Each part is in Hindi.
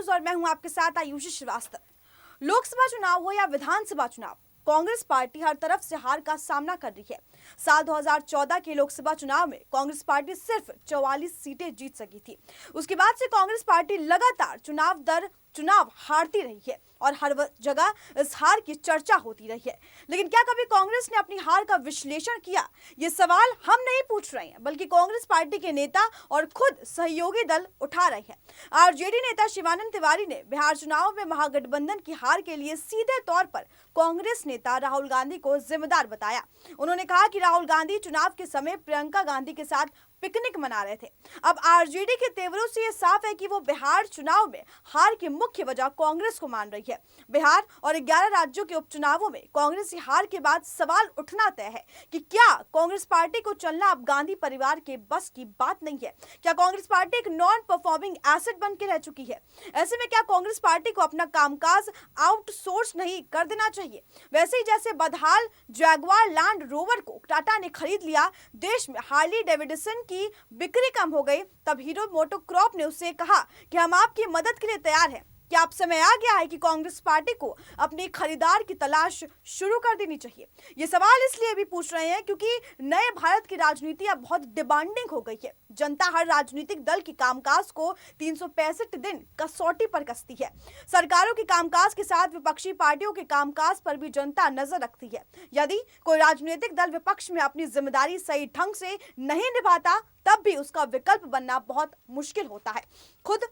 न्यूज और मैं हूं आपके साथ आयुषी श्रीवास्तव। लोकसभा चुनाव हो या विधानसभा चुनाव, कांग्रेस पार्टी हर तरफ से हार का सामना कर रही है। साल 2014 के लोकसभा चुनाव में कांग्रेस पार्टी सिर्फ 44 सीटें जीत सकी थी। उसके बाद से कांग्रेस पार्टी लगातार चुनाव दर चुनाव हारती रही है और हर जगह इस हार की चर्चा होती रही है। लेकिन क्या कभी कांग्रेस ने अपनी हार का विश्लेषण किया? ये सवाल हम नहीं पूछ रहे हैं, बल्कि कांग्रेस पार्टी के नेता और खुद सहयोगी दल उठा रहे हैं। आरजेडी नेता शिवानंद तिवारी ने बिहार चुनाव में महागठबंधन की हार के लिए सीधे तौर पर कांग्रेस नेता राहुल गांधी को जिम्मेदार बताया। उन्होंने कहा कि राहुल गांधी चुनाव के समय प्रियंका गांधी के साथ पिकनिक मना रहे थे। अब आरजेडी के तेवरों से यह साफ है कि वो बिहार चुनाव में हार की मुख्य वजह कांग्रेस को मान रही है। बिहार और 11 राज्यों के उपचुनावों में कांग्रेस की हार के बाद सवाल उठना तय है कि क्या कांग्रेस पार्टी को चलना अब गांधी परिवार के बस की बात नहीं है? क्या कांग्रेस पार्टी एक नॉन परफॉर्मिंग एसेट बन के रह चुकी है? ऐसे में क्या कांग्रेस पार्टी को अपना कामकाज आउटसोर्स नहीं कर देना चाहिए? वैसे ही जैसे बदहाल जैगुआर लैंड रोवर को टाटा ने खरीद लिया, देश में हार्ली डेविडसन की बिक्री कम हो गई, तब हीरो मोटोकॉर्प ने उससे कहा कि हम आपकी मदद के लिए तैयार हैं। क्या अब समय आ गया है कि कांग्रेस पार्टी को अपने खरीदार की तलाश शुरू कर देनी चाहिए? ये सवाल इसलिए भी पूछ रहे हैं क्योंकि नए भारत की राजनीति अब बहुत डिमांडिंग हो गई है। जनता हर राजनीतिक दल की कामकाज को 365 दिन कसौटी पर कसती है। सरकारों के कामकाज के साथ विपक्षी पार्टियों के कामकाज पर भी जनता नजर रखती है। यदि कोई राजनीतिक दल विपक्ष में अपनी जिम्मेदारी सही ढंग से नहीं निभाता, तब भी उसका विकल्प बनना बहुत मुश्किल होता है। खुद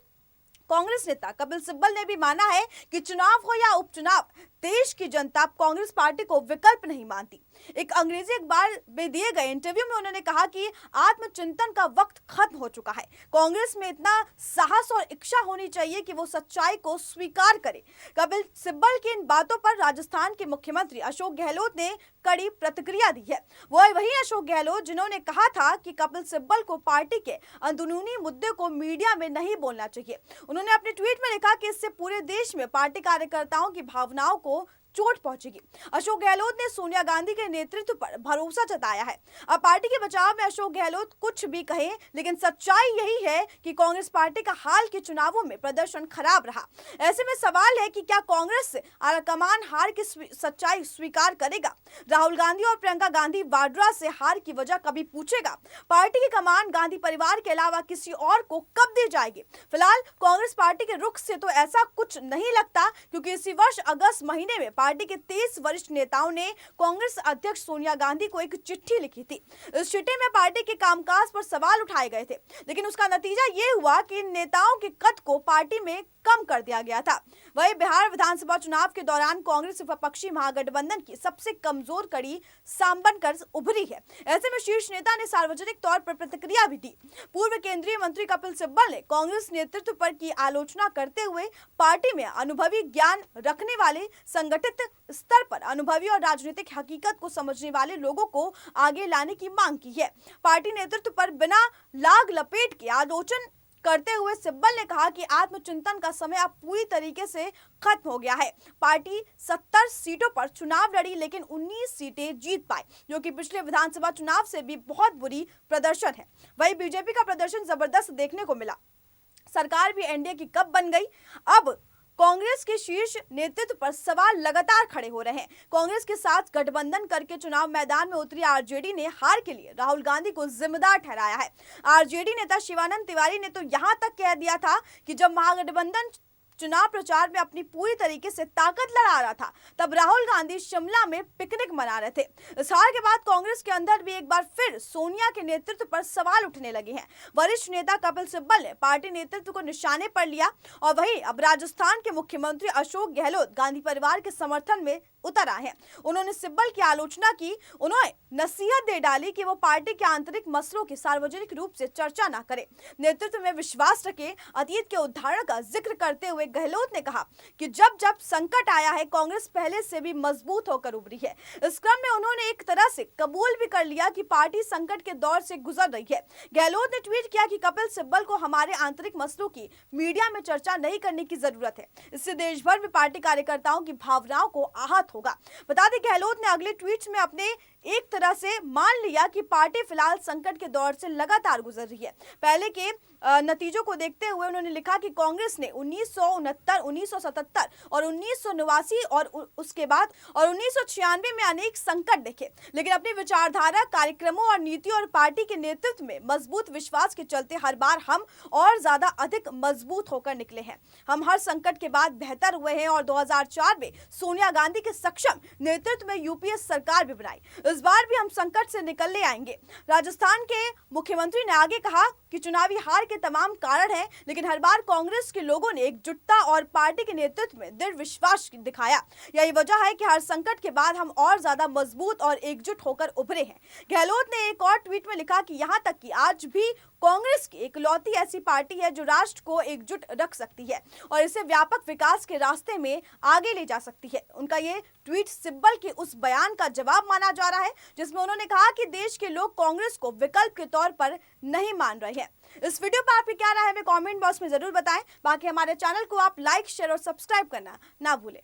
कांग्रेस नेता कपिल सिब्बल ने भी माना है कि चुनाव हो या उपचुनाव, देश की जनता कांग्रेस पार्टी को विकल्प नहीं मानती। एक अंग्रेजी अखबार में दिए गए इंटरव्यू में उन्होंने कहा कि आत्मचिंतन का वक्त खत्म हो चुका है। कांग्रेस में इतना साहस और इच्छा होनी चाहिए कि वो सच्चाई को स्वीकार करे। कपिल सिब्बल की इन बातों पर राजस्थान के मुख्यमंत्री अशोक गहलोत ने कड़ी प्रतिक्रिया दी है। वो वही अशोक गहलोत जिन्होंने कहा था कि कपिल सिब्बल को पार्टी के अंदरूनी मुद्दे को मीडिया में नहीं बोलना चाहिए। उन्होंने अपने ट्वीट में लिखा कि इससे पूरे देश में पार्टी कार्यकर्ताओं की भावनाओं को चोट पहुंचेगी। अशोक गहलोत ने सोनिया गांधी के नेतृत्व पर भरोसा जताया है। अब पार्टी के बचाव में अशोक गहलोत कुछ भी कहे, लेकिन सच्चाई यही है कि कांग्रेस पार्टी का हाल के चुनावों में प्रदर्शन खराब रहा। ऐसे में सवाल है कि क्या कांग्रेस आलाकमान हार की सच्चाई स्वीकार करेगा? राहुल गांधी और प्रियंका गांधी वाड्रा से हार की वजह कभी पूछेगा? पार्टी की कमान गांधी परिवार के अलावा किसी और को कब दी जाएगी? फिलहाल कांग्रेस पार्टी के रुख से तो ऐसा कुछ नहीं लगता, क्योंकि इसी वर्ष अगस्त महीने में पार्टी के 23 वरिष्ठ नेताओं ने कांग्रेस अध्यक्ष सोनिया गांधी को एक चिट्ठी लिखी थी। इस चिट्ठी में पार्टी के कामकाज पर सवाल उठाए गए थे, लेकिन उसका नतीजा ये हुआ कि इन नेताओं के कद को पार्टी में कम कर दिया गया था। वहीं बिहार विधानसभा चुनाव के दौरान कांग्रेस विपक्षी महागठबंधन की सबसे कमजोर कड़ी साम बनकर उभरी है। ऐसे में शीर्ष नेता ने सार्वजनिक तौर पर प्रतिक्रिया भी दी। पूर्व केंद्रीय मंत्री कपिल सिब्बल ने कांग्रेस नेतृत्व पर की आलोचना करते हुए पार्टी में अनुभवी ज्ञान रखने वाले, संगठित स्तर पर अनुभवी और राजनीतिक हकीकत को समझने वाले लोगों को आगे लाने की मांग की है। पार्टी नेतृत्व पर बिना लाग लपेट के आलोचना करते हुए सिब्बल ने कहा कि आत्मचिंतन का समय अब पूरी तरीके से खत्म हो गया है। पार्टी 70 सीटों पर चुनाव लड़ी, लेकिन 19 सीटें जीत पाई, जो कि पिछले विधानसभा चुनाव से भी बहुत बुरी प्रदर्शन है। वहीं बीजेपी का प्रदर्शन जबरदस्त देखने को मिला। सरकार भी एनडीए की कब बन गई? अब कांग्रेस के शीर्ष नेतृत्व पर सवाल लगातार खड़े हो रहे हैं। कांग्रेस के साथ गठबंधन करके चुनाव मैदान में उतरी आरजेडी ने हार के लिए राहुल गांधी को जिम्मेदार ठहराया है। आरजेडी नेता शिवानंद तिवारी ने तो यहां तक कह दिया था कि जब महागठबंधन चुनाव प्रचार में अपनी पूरी तरीके से ताकत लड़ा रहा था, तब राहुल गांधी शिमला में पिकनिक मना रहे थे। इस हार के बाद कांग्रेस के अंदर भी एक बार फिर सोनिया के नेतृत्व पर सवाल उठने लगे हैं। वरिष्ठ नेता कपिल सिब्बल ने पार्टी नेतृत्व को निशाने पर लिया और वहीं अब राजस्थान के मुख्यमंत्री अशोक गहलोत गांधी परिवार के समर्थन में उतर आए हैं। उन्होंने सिब्बल की आलोचना की। उन्होंने नसीहत दे डाली कि वो पार्टी के आंतरिक मसलों की सार्वजनिक रूप से चर्चा न करे, नेतृत्व में विश्वास रखे। अतीत के उदाहरण का जिक्र करते हुए गहलोत ने कहा कि जब जब संकट आया है, कांग्रेस पहले से भी मजबूत होकर उभरी है। इस क्रम में उन्होंने एक तरह से कबूल भी कर लिया कि पार्टी संकट के दौर से गुजर रही है। गहलोत ने ट्वीट किया कि कपिल सिब्बल को हमारे आंतरिक मसलों की मीडिया में चर्चा नहीं करने की जरूरत है, इससे देश भर में पार्टी कार्यकर्ताओं की भावनाओं को आहत होगा। बता दें, गहलोत ने अगले ट्वीट में अपने एक तरह से मान लिया कि पार्टी फिलहाल संकट के दौर से लगातार गुजर रही है। पहले के नतीजों को देखते हुए उन्होंने लिखा कि कांग्रेस ने 1969, 1977 और 1989 और उसके बाद और 1996 में अनेक संकट देखे, लेकिन अपनी विचारधारा, कार्यक्रमों और नीतियों और पार्टी के नेतृत्व में मजबूत विश्वास के चलते हर बार हम और ज्यादा अधिक मजबूत होकर निकले हैं। हम हर संकट के बाद बेहतर हुए हैं और 2004 में सोनिया गांधी के सक्षम नेतृत्व में यूपीए सरकार भी बनाई। इस बार भी हम संकट से निकलने आएंगे। राजस्थान के मुख्यमंत्री ने आगे कहा कि चुनावी हार के तमाम कारण हैं, लेकिन हर बार कांग्रेस के लोगों ने एकजुटता और पार्टी के नेतृत्व में दृढ़ विश्वास दिखाया। यही वजह है कि हर संकट के बाद हम और ज्यादा मजबूत और एकजुट होकर उभरे हैं। गहलोत ने एक और ट्वीट में लिखा कि यहां तक कि आज भी कांग्रेस की इकलौती ऐसी पार्टी है जो राष्ट्र को एकजुट रख सकती है और इसे व्यापक विकास के रास्ते में आगे ले जा सकती है। उनका ये ट्वीट सिब्बल के उस बयान का जवाब माना जा रहा है जिसमें उन्होंने कहा कि देश के लोग कांग्रेस को विकल्प के तौर पर नहीं मान रहे हैं। इस वीडियो पर आपकी क्या राय है हमें कमेंट बॉक्स में जरूर बताएं। बाकी हमारे चैनल को आप लाइक, शेयर और सब्सक्राइब करना ना भूलें।